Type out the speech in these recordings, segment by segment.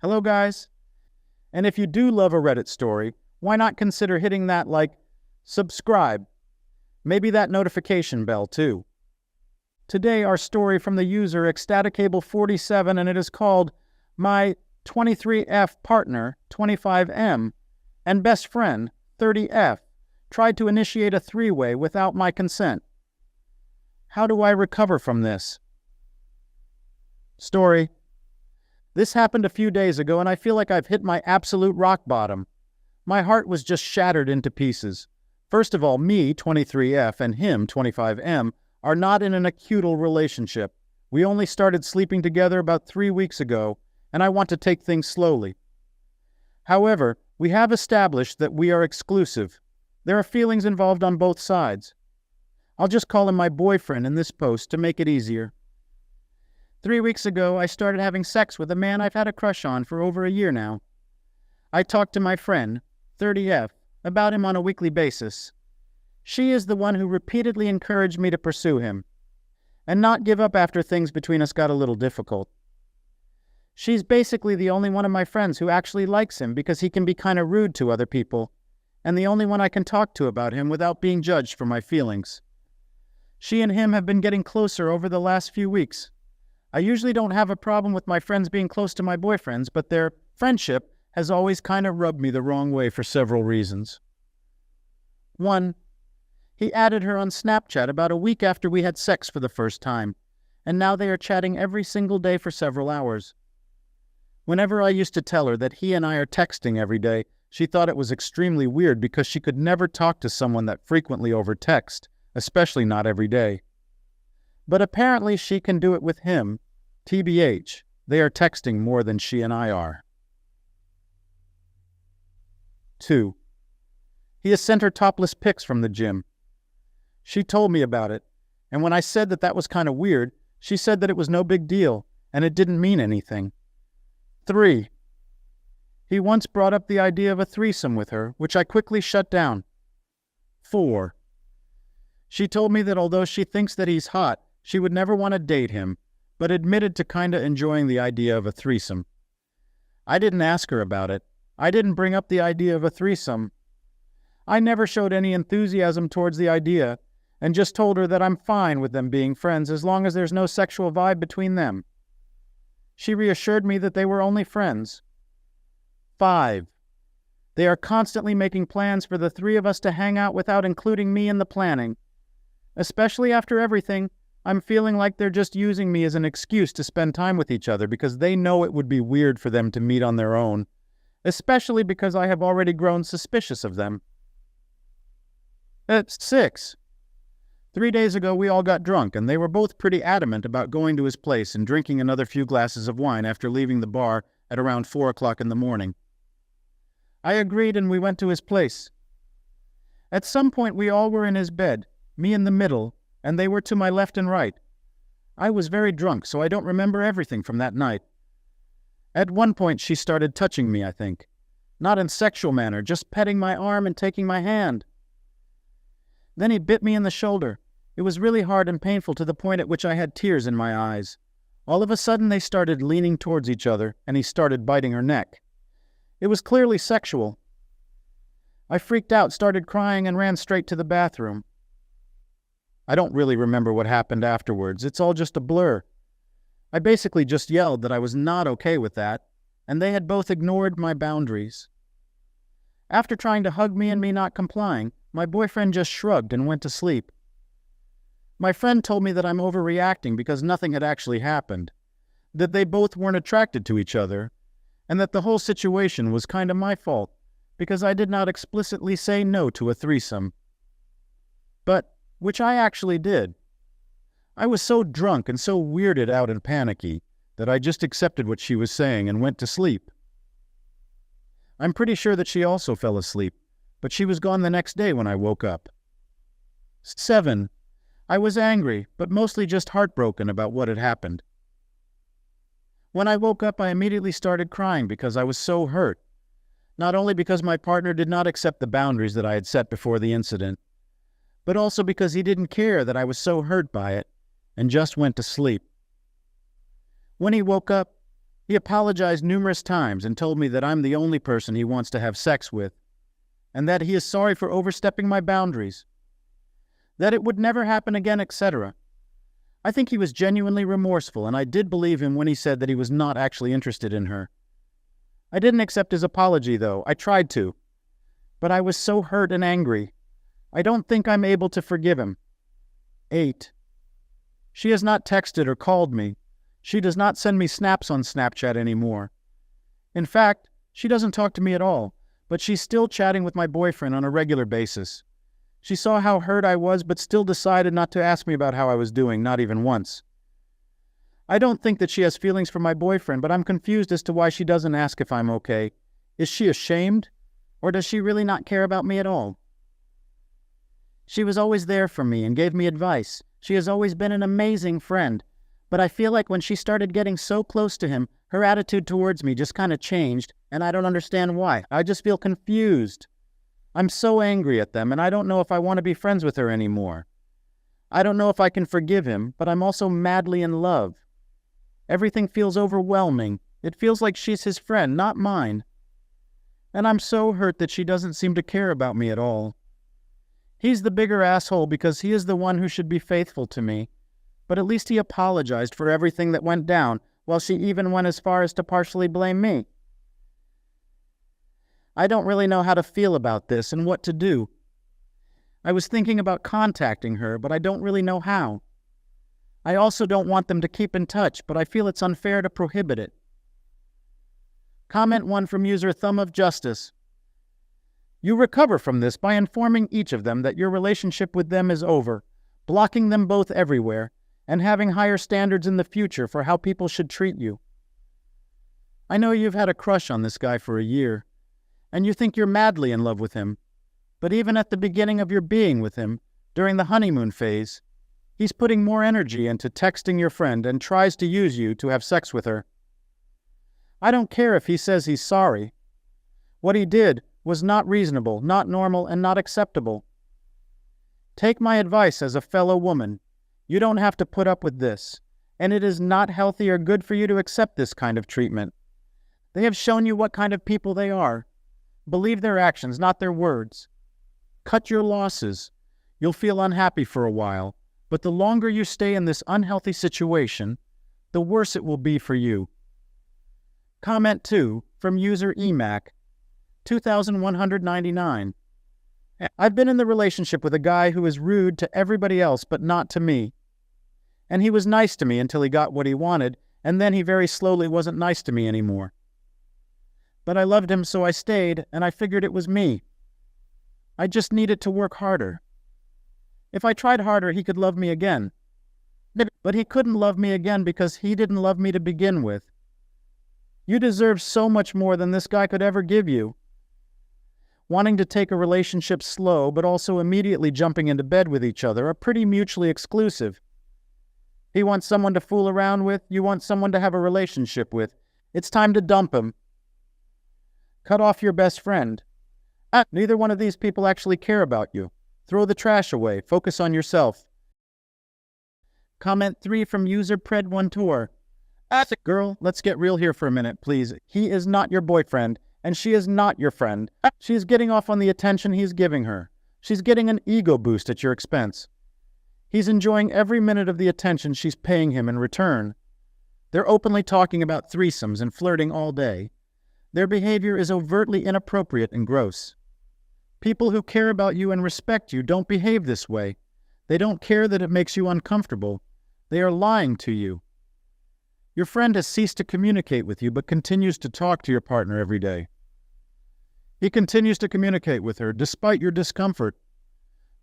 Hello, guys. And if you do love a Reddit story, why not consider hitting that subscribe, maybe that notification bell too. Today, our story from the user Ecstaticable47, and it is called My 23F Partner, 25M, and Best Friend, 30F, Tried to Initiate a Three-Way Without My Consent. How do I recover from this? Story. This happened a few days ago, and I feel like I've hit my absolute rock bottom. My heart was just shattered into pieces. First of all, me, 23F, and him, 25M, are not in an acutal relationship. We only started sleeping together about 3 weeks ago, and I want to take things slowly. However, we have established that we are exclusive. There are feelings involved on both sides. I'll just call him my boyfriend in this post to make it easier. 3 weeks ago, I started having sex with a man I've had a crush on for over a year now. I talked to my friend, 30F, about him on a weekly basis. She is the one who repeatedly encouraged me to pursue him, and not give up after things between us got a little difficult. She's basically the only one of my friends who actually likes him because he can be kind of rude to other people, and the only one I can talk to about him without being judged for my feelings. She and him have been getting closer over the last few weeks. I usually don't have a problem with my friends being close to my boyfriends, but their friendship has always kind of rubbed me the wrong way for several reasons. 1. He added her on Snapchat about a week after we had sex for the first time, and now they are chatting every single day for several hours. Whenever I used to tell her that he and I are texting every day, she thought it was extremely weird because she could never talk to someone that frequently over text, especially not every day. But apparently she can do it with him. TBH, they are texting more than she and I are. 2. He has sent her topless pics from the gym. She told me about it, and when I said that was kind of weird, she said that it was no big deal, and it didn't mean anything. 3. He once brought up the idea of a threesome with her, which I quickly shut down. 4. She told me that although she thinks that he's hot, she would never want to date him, but admitted to kinda enjoying the idea of a threesome. I didn't ask her about it. I didn't bring up the idea of a threesome. I never showed any enthusiasm towards the idea, and just told her that I'm fine with them being friends as long as there's no sexual vibe between them. She reassured me that they were only friends. 5. They are constantly making plans for the three of us to hang out without including me in the planning. Especially after everything, I'm feeling like they're just using me as an excuse to spend time with each other because they know it would be weird for them to meet on their own, especially because I have already grown suspicious of them. 6. 3 days ago, we all got drunk, and they were both pretty adamant about going to his place and drinking another few glasses of wine after leaving the bar at around 4 o'clock in the morning. I agreed, and we went to his place. At some point, we all were in his bed, me in the middle, and they were to my left and right. I was very drunk, so I don't remember everything from that night. At one point, she started touching me, I think. Not in sexual manner, just petting my arm and taking my hand. Then he bit me in the shoulder. It was really hard and painful to the point at which I had tears in my eyes. All of a sudden, they started leaning towards each other, and he started biting her neck. It was clearly sexual. I freaked out, started crying, and ran straight to the bathroom. I don't really remember what happened afterwards. It's all just a blur. I basically just yelled that I was not okay with that, and they had both ignored my boundaries. After trying to hug me and me not complying, my boyfriend just shrugged and went to sleep. My friend told me that I'm overreacting because nothing had actually happened, that they both weren't attracted to each other, and that the whole situation was kind of my fault because I did not explicitly say no to a threesome. But which I actually did. I was so drunk and so weirded out and panicky that I just accepted what she was saying and went to sleep. I'm pretty sure that she also fell asleep, but she was gone the next day when I woke up. 7. I was angry, but mostly just heartbroken about what had happened. When I woke up, I immediately started crying because I was so hurt. Not only because my partner did not accept the boundaries that I had set before the incident, but also because he didn't care that I was so hurt by it and just went to sleep. When he woke up, He apologized numerous times and told me that I'm the only person he wants to have sex with, and that he is sorry for overstepping my boundaries, that it would never happen again, etc. I think he was genuinely remorseful, and I did believe him when he said that he was not actually interested in her. I didn't accept his apology, though. I tried to. But I was so hurt and angry. I don't think I'm able to forgive him. 8. She has not texted or called me. She does not send me snaps on Snapchat anymore. In fact, she doesn't talk to me at all, but she's still chatting with my boyfriend on a regular basis. She saw how hurt I was, but still decided not to ask me about how I was doing, not even once. I don't think that she has feelings for my boyfriend, but I'm confused as to why she doesn't ask if I'm okay. Is she ashamed? Or does she really not care about me at all? She was always there for me and gave me advice. She has always been an amazing friend. But I feel like when she started getting so close to him, her attitude towards me just kind of changed, and I don't understand why. I just feel confused. I'm so angry at them, and I don't know if I want to be friends with her anymore. I don't know if I can forgive him, but I'm also madly in love. Everything feels overwhelming. It feels like she's his friend, not mine. And I'm so hurt that she doesn't seem to care about me at all. He's the bigger asshole because he is the one who should be faithful to me. But at least he apologized for everything that went down, while she even went as far as to partially blame me. I don't really know how to feel about this and what to do. I was thinking about contacting her, but I don't really know how. I also don't want them to keep in touch, but I feel it's unfair to prohibit it. Comment 1 from user Thumb of Justice. You recover from this by informing each of them that your relationship with them is over, blocking them both everywhere, and having higher standards in the future for how people should treat you. I know you've had a crush on this guy for a year, and you think you're madly in love with him, but even at the beginning of your being with him, during the honeymoon phase, he's putting more energy into texting your friend and tries to use you to have sex with her. I don't care if he says he's sorry. What he did was not reasonable, not normal, and not acceptable. Take my advice as a fellow woman. You don't have to put up with this, and it is not healthy or good for you to accept this kind of treatment. They have shown you what kind of people they are. Believe their actions, not their words. Cut your losses. You'll feel unhappy for a while, but the longer you stay in this unhealthy situation, the worse it will be for you. Comment 2 from user EMAC, 2199. I've been in the relationship with a guy who is rude to everybody else but not to me. And he was nice to me until he got what he wanted, and then he very slowly wasn't nice to me anymore. But I loved him, so I stayed, and I figured it was me. I just needed to work harder. If I tried harder, he could love me again. But he couldn't love me again because he didn't love me to begin with. You deserve so much more than this guy could ever give you. Wanting to take a relationship slow, but also immediately jumping into bed with each other are pretty mutually exclusive. He wants someone to fool around with, you want someone to have a relationship with. It's time to dump him. Cut off your best friend. Neither one of these people actually care about you. Throw the trash away. Focus on yourself. Comment 3 from user Pred1Tour. Girl, let's get real here for a minute, please. He is not your boyfriend, and she is not your friend. She is getting off on the attention he's giving her. She's getting an ego boost at your expense. He's enjoying every minute of the attention she's paying him in return. They're openly talking about threesomes and flirting all day. Their behavior is overtly inappropriate and gross. People who care about you and respect you don't behave this way. They don't care that it makes you uncomfortable. They are lying to you. Your friend has ceased to communicate with you but continues to talk to your partner every day. He continues to communicate with her despite your discomfort.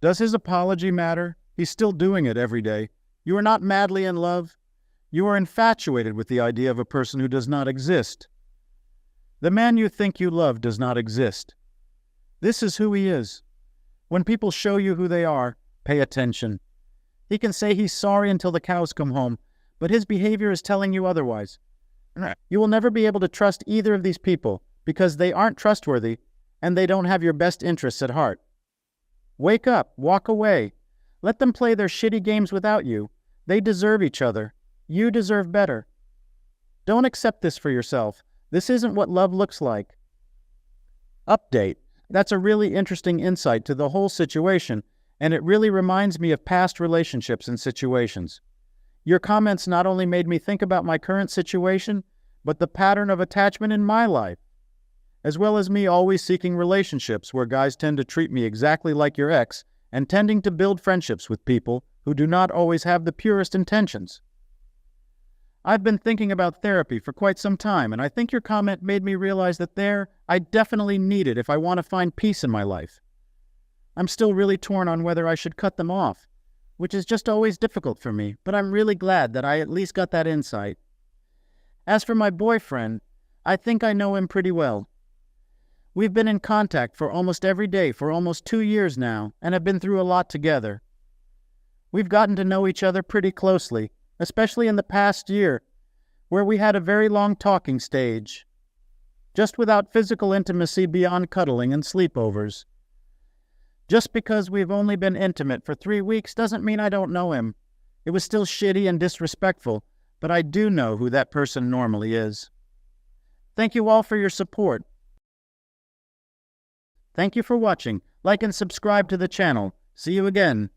Does his apology matter? He's still doing it every day. You are not madly in love. You are infatuated with the idea of a person who does not exist. The man you think you love does not exist. This is who he is. When people show you who they are, pay attention. He can say he's sorry until the cows come home, but his behavior is telling you otherwise. You will never be able to trust either of these people because they aren't trustworthy and they don't have your best interests at heart. Wake up, walk away. Let them play their shitty games without you. They deserve each other. You deserve better. Don't accept this for yourself. This isn't what love looks like. Update. That's a really interesting insight to the whole situation, and it really reminds me of past relationships and situations. Your comments not only made me think about my current situation, but the pattern of attachment in my life, as well as me always seeking relationships where guys tend to treat me exactly like your ex and tending to build friendships with people who do not always have the purest intentions. I've been thinking about therapy for quite some time, and I think your comment made me realize that I definitely need it if I want to find peace in my life. I'm still really torn on whether I should cut them off, which is just always difficult for me, but I'm really glad that I at least got that insight. As for my boyfriend, I think I know him pretty well. We've been in contact for almost every day for almost 2 years now, and have been through a lot together. We've gotten to know each other pretty closely, especially in the past year, where we had a very long talking stage, just without physical intimacy beyond cuddling and sleepovers. Just because we've only been intimate for 3 weeks doesn't mean I don't know him. It was still shitty and disrespectful, but I do know who that person normally is. Thank you all for your support. Thank you for watching. Like and subscribe to the channel. See you again.